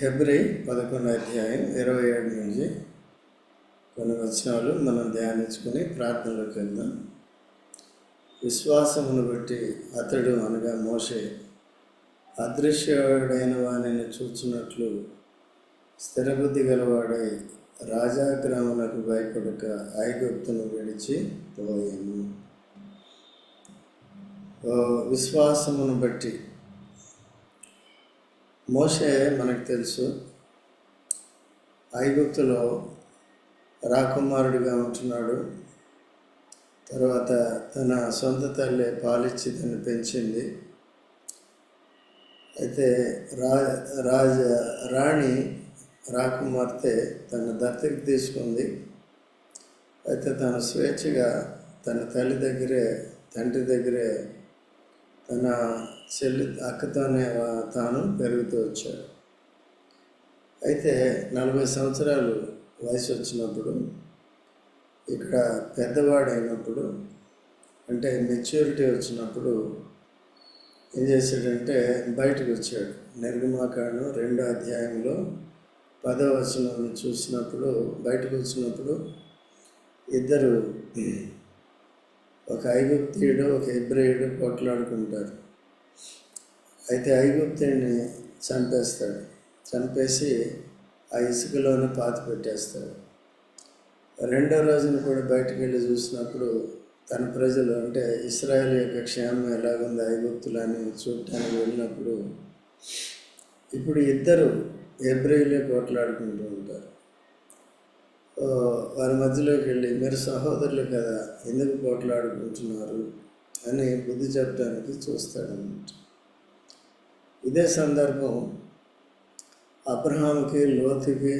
Hebrew 11 అధ్యాయం 27 నుంచి కొన్ని వచనాలు మనం ధ్యానించుకుని ప్రార్థనలోకి వెళ్దాం. విశ్వాసమును బట్టి అతడు అనగా మోషే అదృశ్యుడైన వానిని చూచున్నట్లు స్థిరబుద్ధి గలవాడై రాజాగ్రహమునకు భయపడక ఐగుప్తును విడిచి పోయాను. విశ్వాసమును బట్టి మోషే మనకు తెలుసు, ఐగుప్తులో రాకుమారుడిగా ఉంటున్నాడు. తర్వాత తన సొంత తల్లి పాలిచ్చి తను పెంచింది. అయితే రాణి రాకుమార్తె తన దత్తతకి తీసుకుంది. అయితే తను స్వేచ్ఛగా తన తల్లి దగ్గరే, తండ్రి దగ్గరే, తన అక్కతోనే తాను పెరుగుతూ వచ్చాడు. అయితే 40 సంవత్సరాలు వయసు వచ్చినప్పుడు, ఇక్కడ పెద్దవాడైనప్పుడు, అంటే మెచ్యూరిటీ వచ్చినప్పుడు ఏం చేశాడంటే బయటకు వచ్చాడు. నిర్గమాకాండం 2వ అధ్యాయంలో 10వ వచనం చూసినప్పుడు, బయటకు వచ్చినప్పుడు ఇద్దరు, ఒక ఐగుప్తీయుడు ఒక హెబ్రేయుడు కొట్లాడుకుంటారు. అయితే ఐగుప్తీయుడిని చంపేస్తాడు. చంపేసి ఆ ఇసుకలోనే పాతి పెట్టేస్తాడు. 2వ రోజున కూడా బయటకు వెళ్ళి చూసినప్పుడు తన ప్రజలు, అంటే ఇశ్రాయేల్ యొక్క క్షేమం ఎలాగుంది ఐగుప్తులని చూడటానికి వెళ్ళినప్పుడు ఇప్పుడు ఇద్దరు హెబ్రేయులే కొట్లాడుకుంటూ ఉంటారు. వారి మధ్యలోకి వెళ్ళి, మీరు సహోదరులు కదా, ఎందుకు పోట్లాడుకుంటున్నారు అని బుద్ధి చెప్పడానికి చూస్తాడన్నమాట. ఇదే సందర్భం అబ్రహాంకి లోతుకి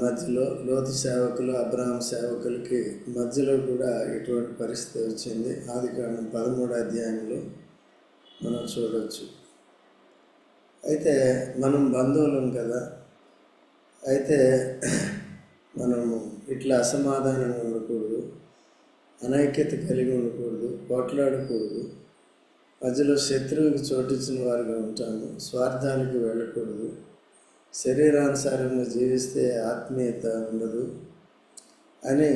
మధ్యలో, లోతు సేవకులు అబ్రహాం సేవకులకి మధ్యలో కూడా ఇటువంటి పరిస్థితి వచ్చింది. ఆదికాండం 13వ అధ్యాయంలో మనం చూడవచ్చు. అయితే మనం బంధువులం కదా, అయితే మనము ఇట్లా అసమాధానంగా ఉండకూడదు, అనైక్యత కలిగి ఉండకూడదు, పోట్లాడకూడదు, మధ్యలో శత్రువుకి చోటించిన వారిగా ఉంటాము, స్వార్థానికి వెళ్ళకూడదు, శరీరానుసారంగా జీవిస్తే ఆత్మీయత ఉండదు అని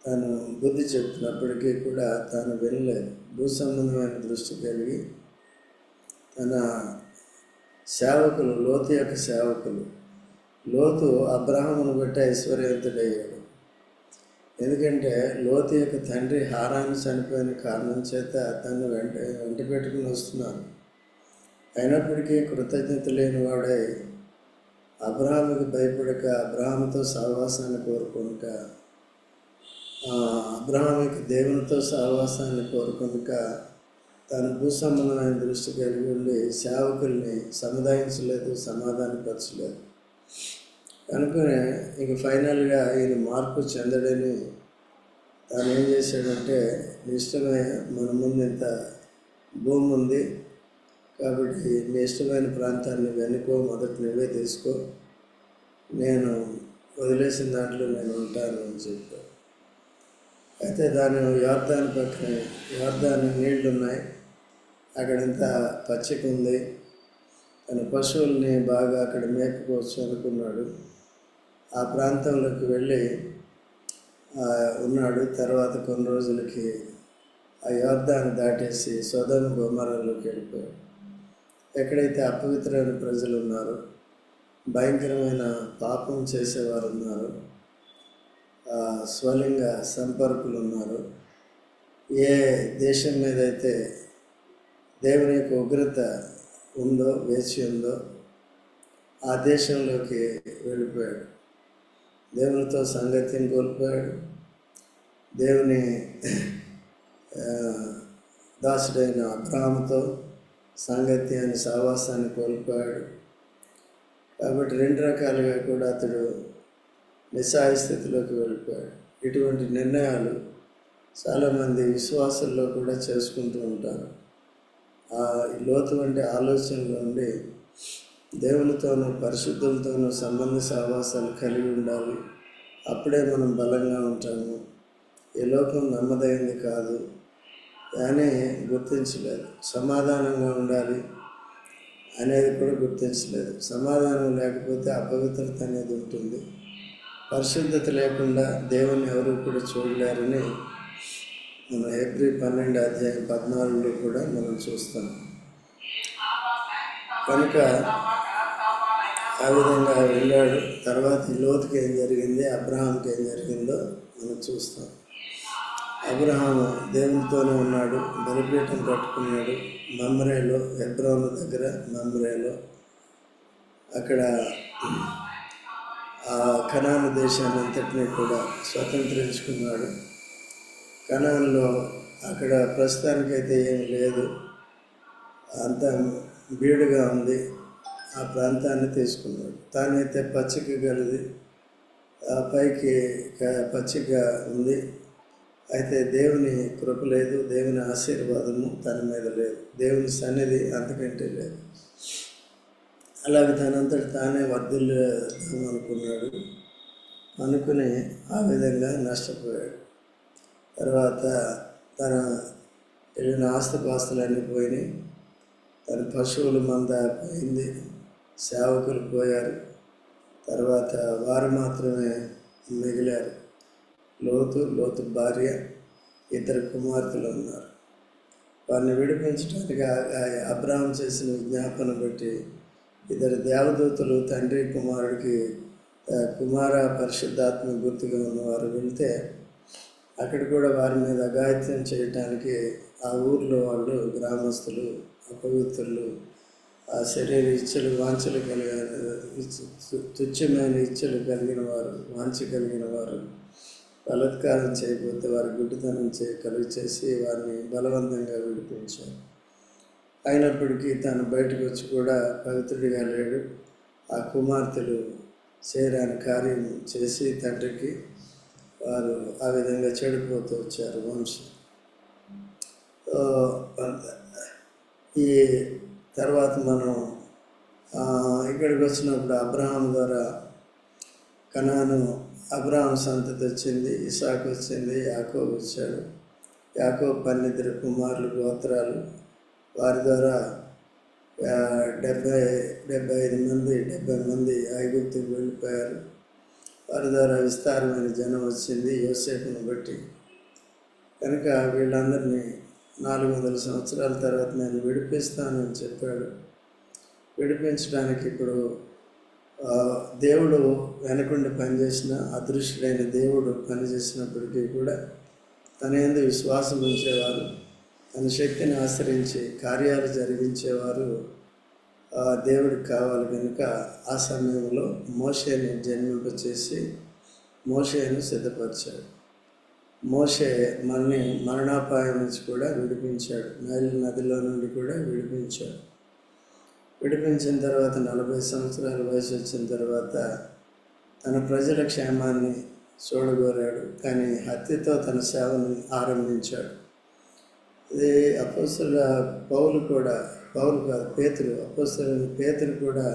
తను బుద్ధి చెప్తున్నప్పటికీ కూడా తాను వినలేదు. భూ సంబంధమైన దృష్టి కలిగి తన సేవకులు, లోతు యొక్క సేవకులు, లోతు అబ్రహామును బట్టి ఐశ్వర్యవంతుడయ్యాడు. ఎందుకంటే లోతు యొక్క తండ్రి హారాను చనిపోయిన కారణం చేత తను వెంట పెట్టుకుని వస్తున్నారు. అయినప్పటికీ కృతజ్ఞత లేని వాడై అబ్రహాముకి భయపడక, అబ్రహాముతో సహవాసాన్ని కోరుకొనక, అబ్రహాముకి దేవునితో సహవాసాన్ని కోరుకొనక తన భూ సంబంధమైన దృష్టి కలిగి ఉండి సేవకుల్ని సముదాయించలేదు, సమాధానపరచలేదు. కనుకనే ఇంక ఫైనల్గా ఈయన మార్పు చెందడని తాను ఏం చేశాడంటే, ఇష్టమే, మన ముందు ఇంత భూమి ఉంది కాబట్టి మీ ఇష్టమైన ప్రాంతాన్ని వెనుకో, మొదట నువ్వే తీసుకో, నేను వదిలేసిన దాంట్లో నేను ఉంటాను అని చెప్పాడు. అయితే దాని యోర్దాను పక్కన, యోర్దాను నీళ్లు ఉన్నాయి, అక్కడంతా పచ్చిక ఉంది, తన పశువుల్ని బాగా అక్కడ మేపుకోవచ్చు అనుకున్నాడు. ఆ ప్రాంతంలోకి వెళ్ళి ఉన్నాడు. తర్వాత కొన్ని రోజులకి ఆ యోర్దాను దాటేసి సొదొమ గొమొర్రాలోకి వెళ్ళిపోయాడు. ఎక్కడైతే అపవిత్రమైన ప్రజలు ఉన్నారో, భయంకరమైన పాపం చేసేవారు ఉన్నారు, స్వలింగ సంపర్కులు ఉన్నారు, ఏ దేశం మీద అయితే దేవుని యొక్క ఉగ్రత ఉందో, వేచి ఉందో, ఆ దేశంలోకి వెళ్ళిపోయాడు. దేవునితో సంగతిని కోల్పోయాడు. దేవుని దాసుడైన అబ్రహాముతో సంగతి అని సహవాసాన్ని కోల్పోయాడు. కాబట్టి 2 రకాలుగా కూడా అతడు నిస్సహాయ స్థితిలోకి వెళ్ళిపోయాడు. ఇటువంటి నిర్ణయాలు చాలామంది విశ్వాసుల్లో కూడా చేసుకుంటూ ఉంటారు. లోతు వంటి ఆలోచనలు ఉండి దేవునితోనూ పరిశుద్ధులతోనూ సంబంధ సహవాసాలు కలిగి ఉండాలి, అప్పుడే మనం బలంగా ఉంటాము, ఈ లోకం నమ్మదైంది కాదు అని గుర్తించలేదు. సమాధానంగా ఉండాలి, అనేది కూడా గుర్తించలేదు. సమాధానం లేకపోతే అపవిత్రత అనేది ఉంటుంది. పరిశుద్ధత లేకుండా దేవుని ఎవరు కూడా చూడలేరని మనం హెబ్రీ 12:14 కూడా మనం చూస్తాం. కనుక ఆ విధంగా వెళ్ళాడు. తర్వాత లోతుకి ఏం జరిగింది, అబ్రహాంకి ఏం జరిగిందో మనం చూస్తాం. అబ్రహాము దేవునితోనే ఉన్నాడు, బలిపీఠం కట్టుకున్నాడు మమ్రేలో, హెబ్రోను దగ్గర మమ్రేలో. అక్కడ ఆ కనాను దేశాన్ని అంతటినీ కూడా స్వతంత్రించుకున్నాడు. కనాన్లో అక్కడ ప్రస్తుతానికైతే ఏమి లేదు, అంత బీడుగా ఉంది. ఆ ప్రాంతాన్ని తీసుకున్నాడు. తానైతే పచ్చిక గలది, పైకి పచ్చిక ఉంది. అయితే దేవుని కృప లేదు, దేవుని ఆశీర్వాదము తన మీద లేదు, దేవుని సన్నిధి అంతకంటే లేదు. అలాగే తనంతటి తానే వర్ధిల్లుదాం అనుకున్నాడు. అనుకుని ఆ విధంగా నష్టపోయాడు. తర్వాత తన వెళ్ళిన ఆస్తిపాస్తులన్నీ పోయినాయి. తన పశువుల మంద పోయింది, సేవకులు పోయారు. తర్వాత వారు మాత్రమే మిగిలారు. లోతు భార్య, 2 కుమార్తెలు ఉన్నారు. వారిని విడిపించడానికి అబ్రహాం చేసిన విజ్ఞాపన బట్టి 2 దేవదూతలు తండ్రి కుమారుడికి కుమార పరిశుద్ధాత్మ గుర్తుగా ఉన్నవారు వెళ్తే అక్కడ కూడా వారి మీద అఘాయిత్యం చేయటానికి ఆ ఊర్లో వాళ్ళు గ్రామస్తులు, అపవిత్రులు, ఆ శరీర ఇచ్చలు వాంఛలు తుచ్చమైన ఇచ్చలు కలిగిన వారు, వాంఛ కలిగిన వారు బలత్కారం చేయకపోతే వారి గుడ్డితనం కలుగు చేసి వారిని బలవంతంగా విడిపించారు. అయినప్పటికీ తాను బయటకు వచ్చి కూడా పవిత్రుడిగా లేడు. ఆ కుమార్తెలు చేయరాని కార్యం చేసి తండ్రికి వారు ఆ విధంగా చెడిపోతూ వచ్చారు వంశం. ఈ తర్వాత మనం ఇక్కడికి వచ్చినప్పుడు అబ్రహాం ద్వారా కనాను, అబ్రహాం సంతతి వచ్చింది, ఇసాకు వచ్చింది, యాకోబు వచ్చాడు. యాకోబు 12 కుమారులు, గోత్రాలు. వారి ద్వారా 70 మంది ఐగుప్తుకు వెళ్ళిపోయారు. వారి ద్వారా విస్తారమైన జనం వచ్చింది యోసేపును బట్టి. కనుక వీళ్ళందరినీ 400 సంవత్సరాల తర్వాత నేను విడిపిస్తానని చెప్పాడు. విడిపించడానికి ఇప్పుడు దేవుడు వెనకుండి పనిచేసిన, అదృశ్యుడైన దేవుడు పనిచేసినప్పటికీ కూడా తన యందు విశ్వాసం ఉంచేవారు, తన శక్తిని ఆశ్రయించి కార్యాలు జరిగించేవారు దేవుడికి కావాలి. కనుక ఆ సమయంలో మోషేని జన్మింపచేసి మోషేను సిద్ధపరిచాడు. మోషే మనని మరణాపాయం నుంచి కూడా విడిపించాడు, నైల్ నదిలో నుండి కూడా విడిపించాడు. విడిపించిన తర్వాత 40 సంవత్సరాల వయసు వచ్చిన తర్వాత తన ప్రజల క్షేమాన్ని చూడగోరాడు. కానీ హత్యతో తన సేవను ఆరంభించాడు. ఇది అపోస్తలుల అపోస్తలుడైన పేతురు కూడా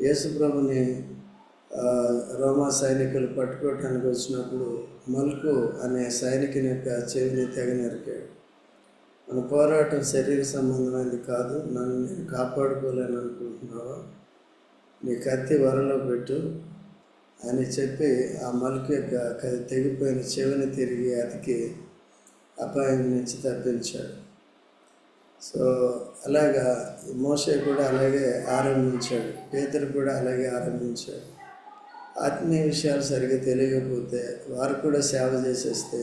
యేసుప్రభుని రోమా సైనికులు పట్టుకోవటానికి వచ్చినప్పుడు మల్కు అనే సైనికుని యొక్క చెవిని తెగ నరికాడు. మన పోరాటం శరీర సంబంధమైనది కాదు, నన్ను నేను కాపాడుకోలేను అనుకుంటున్నావా, నీ కత్తి వరలో పెట్టు అని చెప్పి ఆ మల్కు యొక్క తెగిపోయిన చెవిని తిరిగి అతికి అపాయం నుంచి తప్పించాడు. సో అలాగా మోషే కూడా అలాగే ఆరంభించాడు, పేతురు కూడా అలాగే ఆరంభించాడు. ఆత్మీయ విషయాలు సరిగ్గా తెలియకపోతే వారు కూడా సేవ చేసేస్తే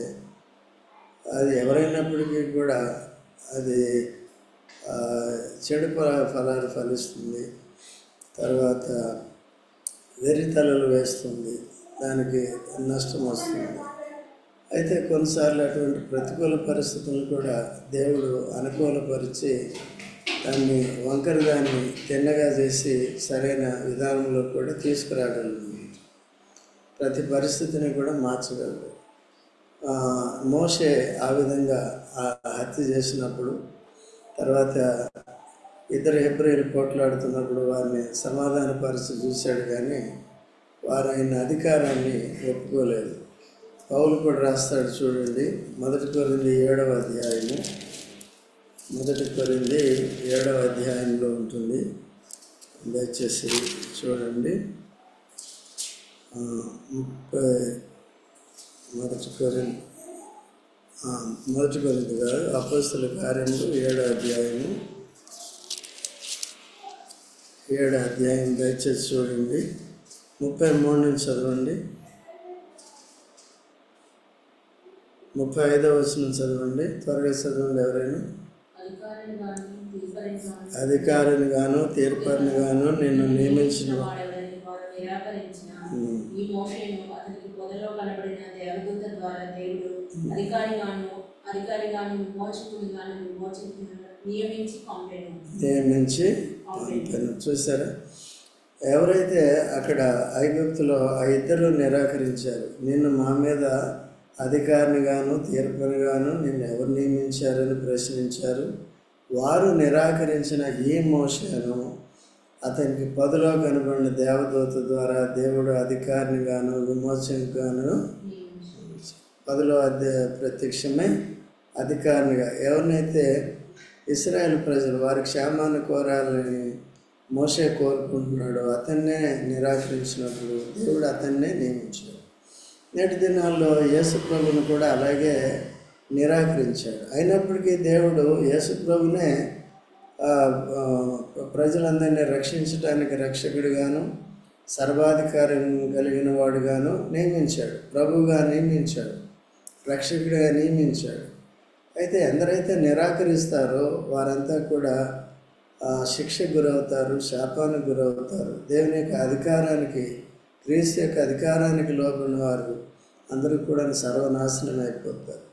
అది ఎవరైనప్పటికీ కూడా అది చెడు ఫలాలు ఫలిస్తుంది. తర్వాత వెర్రితలలు వేస్తుంది, దానికి నష్టం వస్తుంది. అయితే కొన్నిసార్లు అటువంటి ప్రతికూల పరిస్థితులను కూడా దేవుడు అనుకూలపరిచి దాన్ని వంకరదాన్ని తిన్నగా చేసి సరైన విధానంలో కూడా తీసుకురాగలడు. ప్రతి పరిస్థితిని కూడా మార్చగలడు. మోషే ఆ విధంగా హత్య చేసినప్పుడు తర్వాత 2 హెబ్రీయులు పోట్లాడుతున్నప్పుడు వారిని సమాధానపరిచి చూశాడు, కానీ వారు ఆయన అధికారాన్ని ఒప్పుకోలేదు. పౌలు కూడా రాస్తాడు చూడండి, 1 కొరింథీ 7వ అధ్యాయము, 1 కొరింథీ 7వ అధ్యాయంలో ఉంటుంది. దయచేసి చూడండి. 1 కొరింథీ కాదు, అపోస్తలుల కార్యములు 7వ అధ్యాయము 7వ అధ్యాయం దయచేసి చూడండి. 33 నుంచి చదవండి. 35వ వచనం చదవండి. త్వరగా చదవండి ఎవరైనా. అధికారిని గాను తీర్పరిని గాను నిన్ను నియమించిన నియమించి పంపాను. చూసారా, ఎవరైతే అక్కడ ఐగుప్తులో ఆ ఇద్దరు నిరాకరించారు, నిన్ను మా మీద అధికారిని గాను తీర్పని గాను నిన్ను ఎవరు నియమించారని ప్రశ్నించారు. వారు నిరాకరించిన ఈ మోషేను అతనికి పదిలో కనబడిన దేవదూత ద్వారా దేవుడు అధికారిని గాను విమోచనకు గాను పదిలో ప్రత్యక్షమై అధికారినిగా ఎవరినైతే ఇశ్రాయేల్ ప్రజలు వారి క్షేమాన్ని కోరాలని మోషే కోరుకుంటున్నాడో అతన్నే నిరాకరించినప్పుడు దేవుడు అతన్నే నియమించాడు. నేటి దినాల్లో యేసు ప్రభువును కూడా అలాగే నిరాకరించాడు. అయినప్పటికీ దేవుడు యేసు ప్రభునే ప్రజలందరినీ రక్షించడానికి రక్షకుడిగాను సర్వాధికారం కలిగిన వాడుగాను నియమించాడు, ప్రభువుగా నియమించాడు, రక్షకుడిగా నియమించాడు. అయితే ఎందరైతే నిరాకరిస్తారో వారంతా కూడా శిక్షకు గురవుతారు, శాపానికి గురవుతారు. దేవుని యొక్క అధికారానికి, క్రీస్తు యొక్క అధికారానికి లోబడిన వారు అందరూ కూడా సర్వనాశనం అయిపోతారు.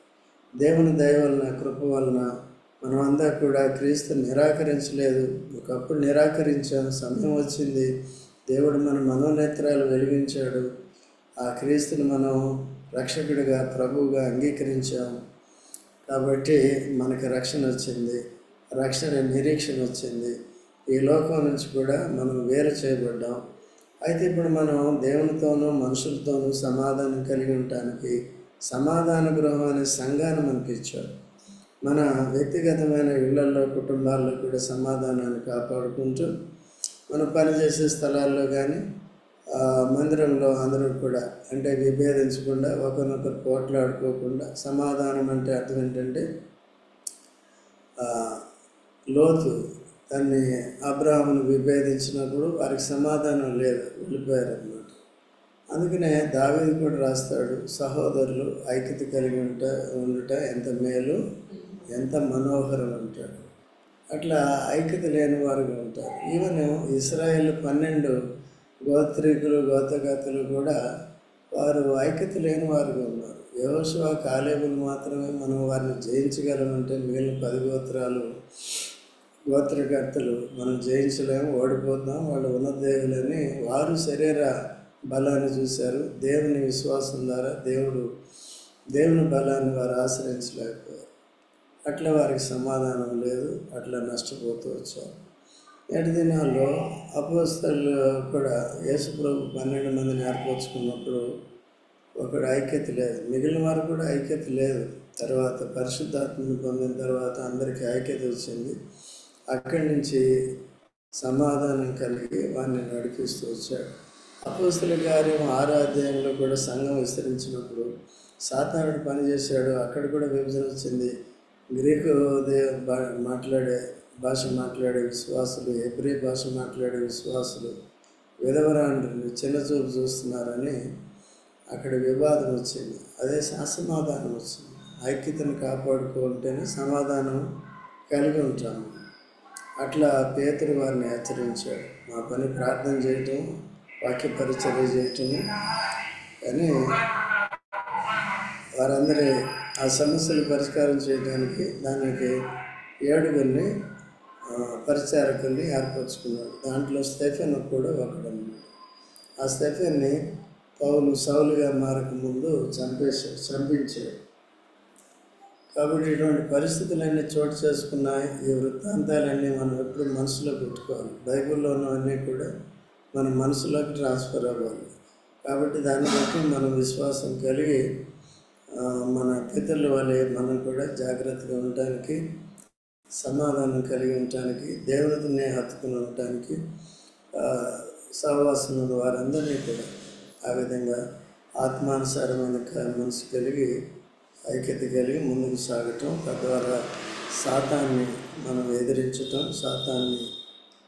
దేవుని దయ వలన, కృప వలన మనమంతా కూడా క్రీస్తుని నిరాకరించలేదు. ఒకప్పుడు నిరాకరించాం, సమయం వచ్చింది, దేవుడు మన మనోనేత్రాలు వెలిగించాడు. ఆ క్రీస్తుని మనం రక్షకుడిగా, ప్రభువుగా అంగీకరించాం. కాబట్టి మనకి రక్షణ వచ్చింది, రక్షణ నిరీక్షణ వచ్చింది. ఈ లోకం నుంచి కూడా మనం వేరు చేయబడ్డాం. అయితే ఇప్పుడు మనం దేవునితోనూ మనుషులతోనూ సమాధానం కలిగి ఉండటానికి సమాధాన గృహం అనే సంఘాన్ని మనకి ఇచ్చాడు. మన వ్యక్తిగతమైన ఇళ్లలో, కుటుంబాల్లో కూడా సమాధానాన్ని కాపాడుకుంటూ మనం పనిచేసే స్థలాల్లో కానీ మందిరంలో అందరూ కూడా అంటే విభేదించకుండా, ఒకరినొకరు పోట్లాడుకోకుండా, సమాధానం అంటే అర్థం ఏంటంటే లోతు తన్ని అబ్రాహామును విభేదించినప్పుడు వారికి సమాధానం లేదు, వెళ్ళిపోయారన్నమాట. అందుకనే దావీదు కూడా రాస్తాడు, సహోదరులు ఐక్యత కలిగి ఉండుట ఎంత మేలు, ఎంత మనోహరం అంటాడు. అట్లా ఐక్యత లేని వారుగా ఉంటారు. ఈవెన్ ఇశ్రాయేల్ 12 గోత్రీకులు, గోత్రగతులు కూడా వారు ఐక్యత లేని వారుగా ఉన్నారు. యెహోషువ, కాలేబులు మాత్రమే మనం వారిని జయించగలమంటే మిగిలిన 10 గోత్రాలు, గోత్రకర్తలు మనం జయించలేము, ఓడిపోతాం, వాళ్ళు ఉన్నదేవులని వారు శరీర బలాన్ని చూశారు. దేవుని విశ్వాసం ద్వారా దేవుని బలాన్ని వారు ఆశ్రయించలేకపోయారు. అట్లా వారికి సమాధానం లేదు, అట్లా నష్టపోతూ వచ్చారు. నేటి దినాల్లో అపోస్తలులు కూడా యేసు ప్రభు 12 మందిని ఏర్పరచుకున్నప్పుడు ఒకడు ఐక్యత లేదు, మిగిలిన వారు కూడా ఐక్యత లేదు. తర్వాత పరిశుద్ధాత్మని పొందిన తర్వాత అందరికీ ఐక్యత వచ్చింది. అక్కడి నుంచి సమాధానం కలిగి వారిని నడిపిస్తూ వచ్చాడు. అపోస్తలుల కార్యం 6వ అధ్యాయంలో కూడా సంఘం విస్తరించినప్పుడు సాతానుడు పనిచేశాడు. అక్కడ కూడా విభజన వచ్చింది. గ్రీకు భాష మాట్లాడే విశ్వాసులు, హెబ్రీ భాష మాట్లాడే విశ్వాసులు విధవరాండ్రులు చిన్నచూపు చూస్తున్నారని అక్కడ వివాదం వచ్చింది. అదే అసమాధానం వచ్చింది. ఐక్యతను కాపాడుకుంటేనే సమాధానం కలిగి ఉంటాము. అట్లా పేతురు వారిని హెచ్చరించాడు. మా పని ప్రార్థన చేయటం, వాక్య పరిచర్య చేయటము. కానీ వారందరి ఆ సమస్యలు పరిష్కారం చేయడానికి దానికి 7 పరిచారకుల్ని ఏర్పరచుకున్నాడు. దాంట్లో స్టెఫెన్ కూడా ఒకడన్నాడు. ఆ స్టెఫెన్ని సౌలుగా మారక ముందు చంపించాడు. కాబట్టి ఇటువంటి పరిస్థితులన్నీ చోటు చేసుకున్నాయి. ఈ వృత్తాంతాలన్నీ మనం ఎప్పుడు మనసులో పెట్టుకోవాలి. బైబిల్లో ఉన్నవన్నీ కూడా మన మనసులోకి ట్రాన్స్ఫర్ అవ్వాలి. కాబట్టి దాన్ని బట్టి మనం విశ్వాసం కలిగి మన పితరుల వలె మనం కూడా జాగ్రత్తగా ఉండటానికి, సమాధానం కలిగి ఉండటానికి, దేవునిని హత్తుకుని ఉండటానికి సహవాసం ఉన్న వారందరినీ కూడా ఆ విధంగా ఆత్మానుసారమైన మనసు కలిగి ఐక్యత కలిగి ముందుకు సాగటం, తద్వారా సాతాన్ని మనం ఎదిరించటం, సాతాన్ని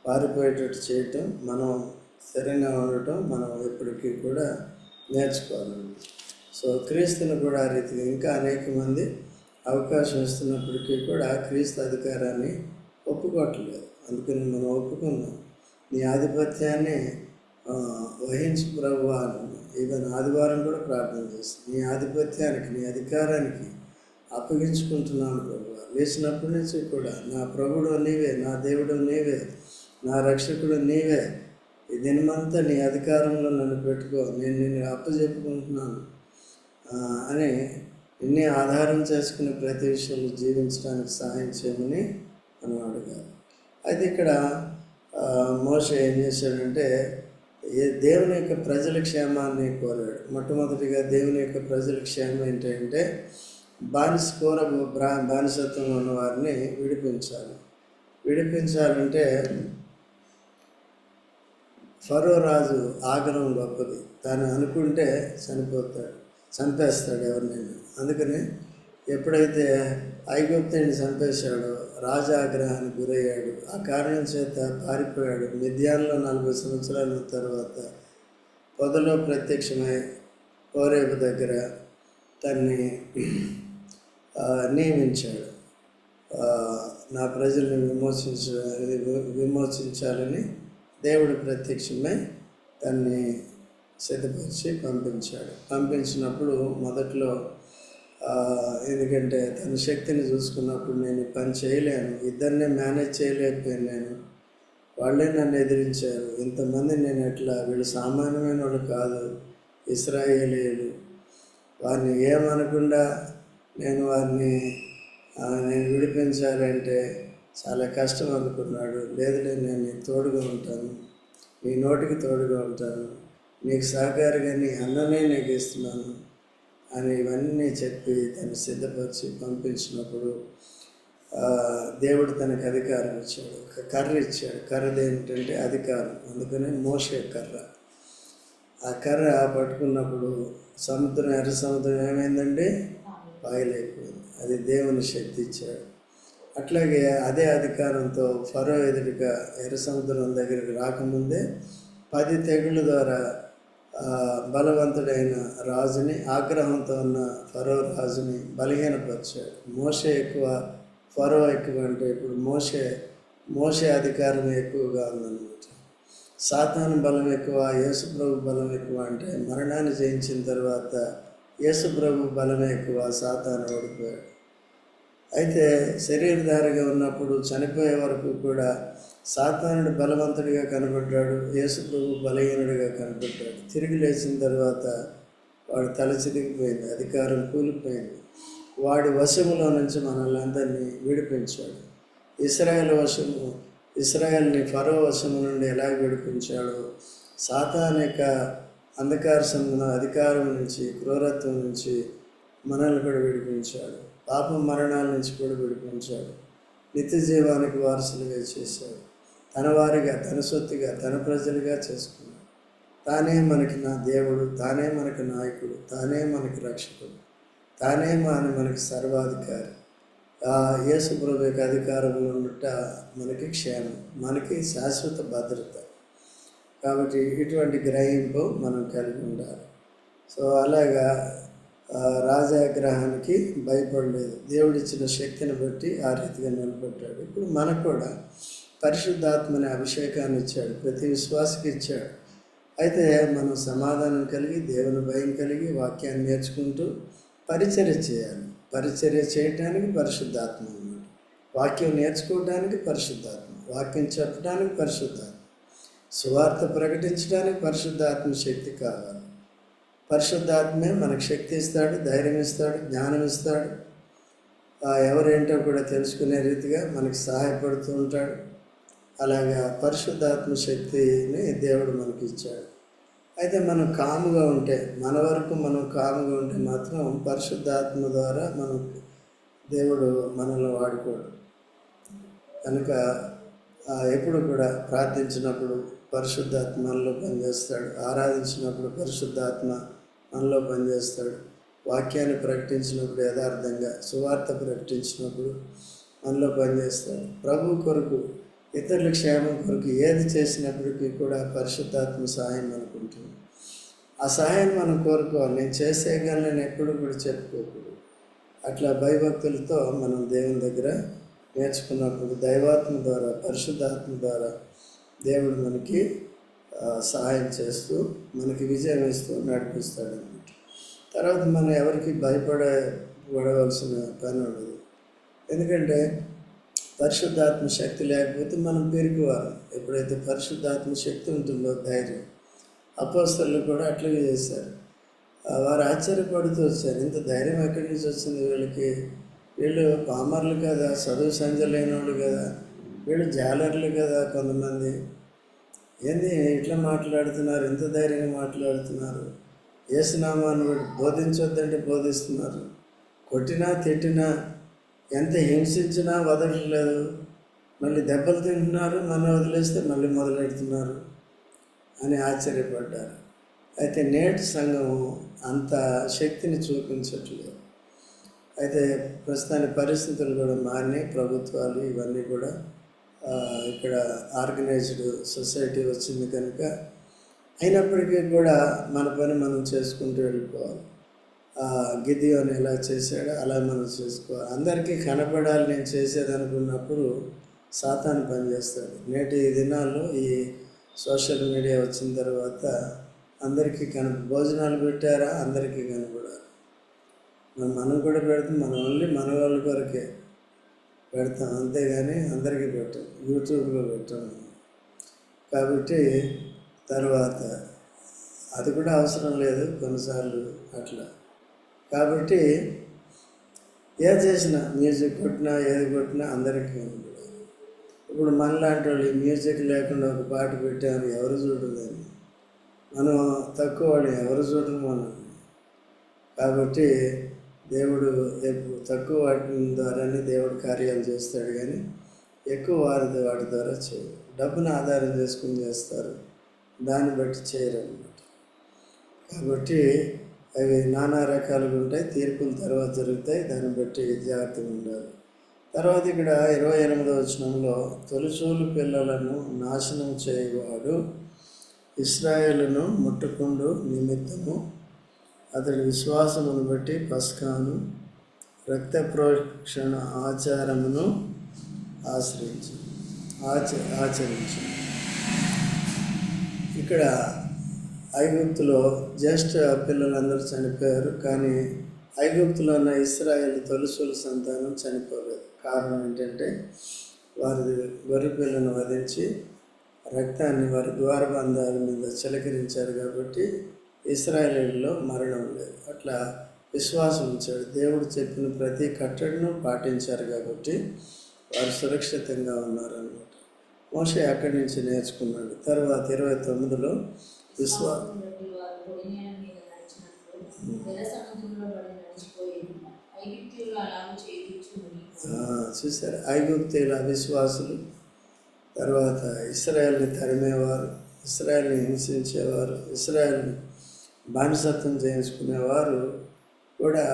పారిపోయేటట్టు చేయటం, మనం స్థిరంగా ఉండటం మనం ఎప్పటికీ కూడా నేర్చుకోవాలి. సో క్రీస్తుని కూడా ఆ రీతిగా ఇంకా అనేక మంది అవకాశం ఇస్తున్నప్పటికీ కూడా క్రీస్తు అధికారాన్ని ఒప్పుకోవట్లేదు. అందుకని మనం ఒప్పుకున్నాం, నీ ఆధిపత్యాన్ని వహించు ప్రభువా అన్నాను. ఈవెన్ ఆదివారం కూడా ప్రార్థన చేస్తాను, నీ ఆధిపత్యానికి నీ అధికారానికి అప్పగించుకుంటున్నాను ప్రభువా. లేచినప్పటి నుంచి కూడా నా ప్రభుడు నీవే, నా దేవుడు నీవే, నా రక్షకుడు నీవే, ఈ దినమంతా నీ అధికారంలో నన్ను పెట్టుకో, నేను నిన్ను అప్పచెప్పుకుంటున్నాను అని నిన్నే ఆధారం చేసుకుని ప్రతి విషయంలో జీవించడానికి సహాయం చేయమని మనం అడగాలి. అయితే ఇక్కడ మోషే ఏం చేశాడంటే దేవుని యొక్క ప్రజల క్షేమాన్ని కోరాడు. మొట్టమొదటిగా దేవుని యొక్క ప్రజల క్షేమం ఏంటంటే బానిసత్వంలో ఉన్న వారిని విడిపించాలంటే ఫరో రాజు ఆగ్రహం గొప్పది, తాను అనుకుంటే చంపేస్తాడు ఎవరినైనా. అందుకని ఎప్పుడైతే ఐగుప్తుని చంపేశాడో రాజు ఆగ్రహానికి గురయ్యాడు. ఆ కారణం చేత పారిపోయాడు. మిద్యాన్లో 40 సంవత్సరాల తర్వాత పొదలో ప్రత్యక్షమై హోరేబు దగ్గర తన్ని నియమించాడు. నా ప్రజల్ని విమోచించాలని దేవుడు ప్రత్యక్షమై తన్ని సిద్ధపరిచి పంపించినప్పుడు మొదట్లో ఎందుకంటే తన శక్తిని చూసుకున్నప్పుడు నేను ఈ పని చేయలేను, ఇద్దరినే మేనేజ్ చేయలేకపోయాను, నేను వాళ్ళే నన్ను ఎదిరించారు, ఇంతమంది నేను ఎట్లా, వీళ్ళు సామాన్యమైన వాళ్ళు కాదు, ఇశ్రాయేలీయులు, వారిని ఏమనకుండా నేను విడిపించాలంటే చాలా కష్టం అనుకున్నాడు. లేదులే, నేను నీకు తోడుగా ఉంటాను, నీ నోటికి తోడుగా ఉంటాను, నీకు సహకారిగా నీ అన్ననే నీకు ఇస్తున్నాను అని ఇవన్నీ చెప్పి తను సిద్ధపరిచి పంపించినప్పుడు దేవుడు తనకు అధికారం ఇచ్చాడు, ఒక కర్ర ఇచ్చాడు. కర్రది ఏంటంటే అధికారం. అందుకనే మోషే కర్ర. ఆ కర్ర పట్టుకున్నప్పుడు ఎర్ర సముద్రం ఏమైందండి? పాయలైపోయింది. అది దేవుని శక్తి ఇచ్చాడు. అట్లాగే అదే అధికారంతో ఫరో ఎదురుగా ఎర్ర సముద్రం దగ్గరికి రాకముందే 10 తెగుళ్ళ ద్వారా బలవంతుడైన రాజుని, ఆగ్రహంతో ఉన్న ఫరో రాజుని బలహీనపరిచాడు. మోషే ఎక్కువ, ఫరో ఎక్కువ. అంటే ఇప్పుడు మోషే అధికారం ఎక్కువగా ఉందన్నమాట. సాతాను బలం ఎక్కువ, యేసుప్రభు బలం ఎక్కువ. అంటే మరణాన్ని జయించిన తర్వాత యేసుప్రభు బలమే ఎక్కువ, సాతాను ఓడిపోయాడు. అయితే శరీరధారిగా ఉన్నప్పుడు చనిపోయే వరకు కూడా సాతానుడు బలవంతుడిగా కనబడ్డాడు, యేసుప్రభు బలహీనుడిగా కనబడ్డాడు. తిరిగి లేచిన తర్వాత వాడు తల చిరిగిపోయింది, అధికారం కూలిపోయింది. వాడి వశములో నుంచి మనల్ని అందరినీ విడిపించాడు. ఇశ్రాయేల్ని ఫరో వశము నుండి ఎలా విడిపించాడో, సాతాను యొక్క అంధకార అధికారం నుంచి, క్రూరత్వం నుంచి మనల్ని కూడా విడిపించాడు. పాప మరణాల నుంచి కూడా విడిపించాడు. నిత్య జీవానికి వారసులుగా చేశాడు. తన వారిగా, తన సొత్తుగా, తన ప్రజలుగా చేసుకున్నాడు. తానే మనకి నా దేవుడు, తానే మనకి నాయకుడు, తానే మనకి రక్షకుడు, తానే మనకి సర్వాధికారి. యేసు ప్రభు యొక్క అధికారంలో ఉన్నట్ట మనకి క్షేమం, మనకి శాశ్వత భద్రత. కాబట్టి ఇటువంటి గ్రహింపు మనం కలిగి ఉండాలి. సో అలాగా రాజాగ్రహానికి భయపడలేదు. దేవుడిచ్చిన శక్తిని బట్టి ఆ రీతిగా నిలబెట్టాడు. ఇప్పుడు మనకు కూడా పరిశుద్ధాత్మని అభిషేకాన్ని ఇచ్చాడు, ప్రతి విశ్వాసకి ఇచ్చాడు. అయితే మనం సమాధానం కలిగి, దేవుని భయం కలిగి, వాక్యాన్ని నేర్చుకుంటూ పరిచర్య చేయాలి. పరిచర్య చేయటానికి పరిశుద్ధాత్మ అన్నమాట. వాక్యం నేర్చుకోవడానికి పరిశుద్ధాత్మ, వాక్యం చెప్పడానికి పరిశుద్ధాత్మ, సువార్త ప్రకటించడానికి పరిశుద్ధాత్మ శక్తి కావాలి. పరిశుద్ధాత్మే మనకు శక్తి ఇస్తాడు, ధైర్యం ఇస్తాడు, జ్ఞానం ఇస్తాడు. ఎవరేంటో కూడా తెలుసుకునే రీతిగా మనకు సహాయపడుతూ ఉంటాడు. అలాగా పరిశుద్ధాత్మ శక్తిని దేవుడు మనకి ఇచ్చాడు. అయితే మనం కాముగా ఉంటే, మన వరకు మనం కాముగా ఉంటే మాత్రం పరిశుద్ధాత్మ ద్వారా దేవుడు మనల్ని వాడుకోడు. కనుక ఎప్పుడు కూడా ప్రార్థించినప్పుడు పరిశుద్ధాత్మ మనలో పనిచేస్తాడు. ఆరాధించినప్పుడు పరిశుద్ధాత్మ మనలో పనిచేస్తాడు. వాక్యాన్ని ప్రకటించినప్పుడు యథార్థంగా సువార్త ప్రకటించినప్పుడు మనలో పనిచేస్తాడు. ప్రభు కొరకు, ఇతరుల క్షేమం కొరకు ఏది చేసినప్పటికీ కూడా పరిశుద్ధాత్మ సహాయం మనకు ఉంటుంది. ఆ సహాయం మనం కోరుకోవాలి. నేను చేసేయగలను ఎప్పుడు కూడా చెప్పుకోకూడదు. అట్లా భయభక్తులతో మనం దేవుని దగ్గర నేర్చుకున్నప్పుడు దైవాత్మ ద్వారా, పరిశుద్ధాత్మ ద్వారా దేవుడు మనకి సహాయం చేస్తూ మనకి విజయం ఇస్తూ నడిపిస్తాడు అన్నమాట. తర్వాత మనం ఎవరికి భయపడవలసిన పని ఉండదు. ఎందుకంటే పరిశుద్ధాత్మ శక్తి లేకపోతే మనం పెరిగివారు. ఎప్పుడైతే పరిశుద్ధాత్మ శక్తి ఉంటుందో ధైర్యం, అపోస్తలులు కూడా అట్లాగే చేశారు. వారు ఆశ్చర్యపడుతూ వచ్చారు, ఇంత ధైర్యం ఎక్కడి నుంచి వచ్చింది వీళ్ళకి? వీళ్ళు పామర్లు కదా, చదువు సంధ్య లేని వాళ్ళు కదా, వీళ్ళు జాలర్లు కదా, కొంతమంది ఏంది ఇట్లా మాట్లాడుతున్నారు, ఇంత ధైర్యంగా మాట్లాడుతున్నారు, యేసునామాన్ని బోధించొద్దంటే బోధిస్తున్నారు, కొట్టినా తిట్టినా ఎంత హింసించినా వదలట్లేదు, మళ్ళీ దెబ్బలు తింటున్నారు, మనం వదిలేస్తే మళ్ళీ మొదలెడుతున్నారు అని ఆశ్చర్యపడ్డారు. అయితే నేటి సంఘము అంత శక్తిని చూపించట్లేదు. అయితే ప్రస్తుతానికి పరిస్థితులు కూడా మారినాయి. ప్రభుత్వాలు ఇవన్నీ కూడా ఇక్కడ ఆర్గనైజ్డ్ సొసైటీ వచ్చింది కనుక, అయినప్పటికీ కూడా మన పని మనం చేసుకుంటూ వెళ్ళిపోవాలి. గిదియోని ఎలా చేశాడో అలా మనం చేసుకోవాలి. అందరికీ కనపడాలి నేను చేసేది అనుకున్నప్పుడు సాతాను పనిచేస్తాడు. నేటి దినాల్లో ఈ సోషల్ మీడియా వచ్చిన తర్వాత అందరికీ భోజనాలు పెట్టారా, అందరికీ కనపడాలి. మనం కూడా పెడతాం, మనం ఓన్లీ మన వాళ్ళ కొరకే పెడతాం, అంతేగాని అందరికీ పెట్టాం, యూట్యూబ్లో పెట్టాం. కాబట్టి తర్వాత అది కూడా అవసరం లేదు కొన్నిసార్లు అట్లా. కాబట్టి ఏది చేసినా, మ్యూజిక్ కొట్టినా ఏది కొట్టినా అందరికీ కనపడాలి. ఇప్పుడు మనలాంటి వాళ్ళు ఈ మ్యూజిక్ లేకుండా ఒక పాట పెట్టామని ఎవరు చూడలేని, మనం తక్కువ వాళ్ళు ఎవరు చూడరు మనం. కాబట్టి దేవుడు తక్కువ వాటి ద్వారానే దేవుడు కార్యాలు చేస్తాడు, కానీ ఎక్కువ వాటి ద్వారా చేయరు. డబ్బును ఆధారం చేసుకుని చేస్తారు, దాన్ని బట్టి చేయరు అన్నమాట. కాబట్టి అవి నానా రకాలుగా ఉంటాయి. తీర్పుల తర్వాత జరుగుతాయి, దాన్ని బట్టి జాగ్రత్తగా ఉండాలి. తర్వాత ఇక్కడ 28వ వచనంలో, తొలిచూలు పిల్లలను నాశనం చేయవాడు ఇశ్రాయేలును ముట్టుకుండు నిమిత్తము అతడి విశ్వాసమును బట్టి పస్కాను రక్త ప్రోక్షణ ఆచారమును ఆచరించు. ఇక్కడ ఐగుప్తులో జ్యేష్ఠ పిల్లలందరూ చనిపోయారు, కానీ ఐగుప్తులో ఉన్న ఇశ్రాయేలు తొలిచూలు సంతానం చనిపోలేదు. కారణం ఏంటంటే వారి గొర్రె పిల్లను వధించి రక్తాన్ని వారి ద్వారబంధాల మీద చిలకరించారు. కాబట్టి ఇశ్రాయేలీయుల్లో మరణం లేదు. అట్లా విశ్వాసం ఉంచాడు. దేవుడు చెప్పిన ప్రతి కట్టడిను పాటించారు కాబట్టి వారు సురక్షితంగా ఉన్నారన్నమాట. మోషే అక్కడి నుంచి నేర్చుకున్నాడు. తర్వాత 29లో చూసారు, ఐగుప్తీయుల అవిశ్వాసులు, తర్వాత ఇశ్రాయేల్ని తరిమేవారు, ఇశ్రాయేల్ని హింసించేవారు, ఇశ్రాయేల్ని బానిసత్వం చేయించుకునేవారు కూడా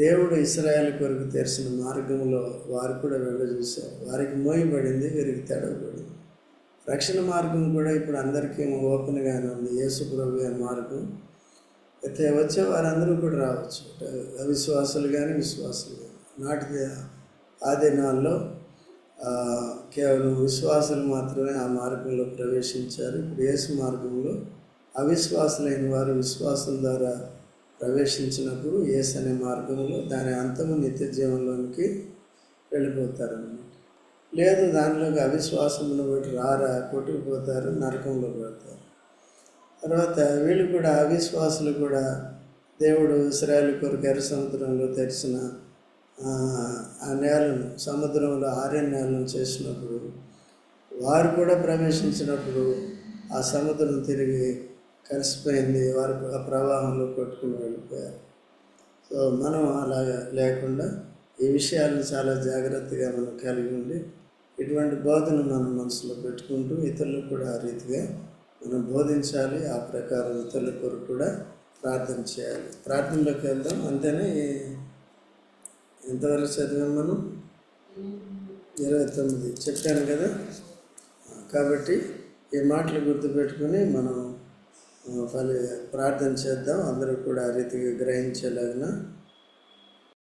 దేవుడు ఇశ్రాయేల్ కొరకు తెరిచిన మార్గంలో వారు కూడా వెళ్ళజూశారు. వారికి మోయబడింది, వీరికి తెడవబడింది. రక్షణ మార్గం కూడా ఇప్పుడు అందరికీ ఓపెన్గానే ఉంది, యేసు ప్రభువే మార్గం. అయితే వచ్చే వారందరూ కూడా రావచ్చు, అవిశ్వాసులు కానీ విశ్వాసులు కానీ. ఆ దినాల్లో కేవలం విశ్వాసులు మాత్రమే ఆ మార్గంలో ప్రవేశించారు. ఇప్పుడు యేసు మార్గంలో అవిశ్వాసులైన వారు విశ్వాసం ద్వారా ప్రవేశించినప్పుడు యేసు అనే మార్గంలో దాని అంతము నిత్య జీవంలోనికి వెళ్ళిపోతారన్నమాట. లేదు దానిలోకి అవిశ్వాసమును బట్టి కొట్టుకుపోతారు, నరకంలో పెడతారు. తర్వాత వీళ్ళు కూడా అవిశ్వాసులు కూడా దేవుడు ఇశ్రాయేలు కొరకు ఎర్ర సముద్రంలో తెరిచిన ఆ నేలను, సముద్రంలో ఆర్యన్ నేలను చేసినప్పుడు వారు కూడా ప్రవేశించినప్పుడు ఆ సముద్రం తిరిగి కలిసిపోయింది, వారు ఆ ప్రవాహంలో కొట్టుకుని వెళ్ళిపోయారు. సో మనం అలాగా లేకుండా ఈ విషయాలను చాలా జాగ్రత్తగా మనం కలిగి ఉండి ఇటువంటి బోధన మనం మనసులో పెట్టుకుంటూ ఇతరులకు కూడా ఆ రీతిగా మనం బోధించాలి. ఆ ప్రకారం ఇతరుల కొరకు కూడా ప్రార్థన చేయాలి. ప్రార్థనలోకి వెళ్దాం. అంతేనే ఎంతవరకు చదివాం మనం? 29 చెప్పాను కదా. కాబట్టి ఈ మాటలు గుర్తుపెట్టుకుని మనం ప్రార్థన చేద్దాం. అందరూ కూడా ఆ రీతిగా గ్రహించేలాగిన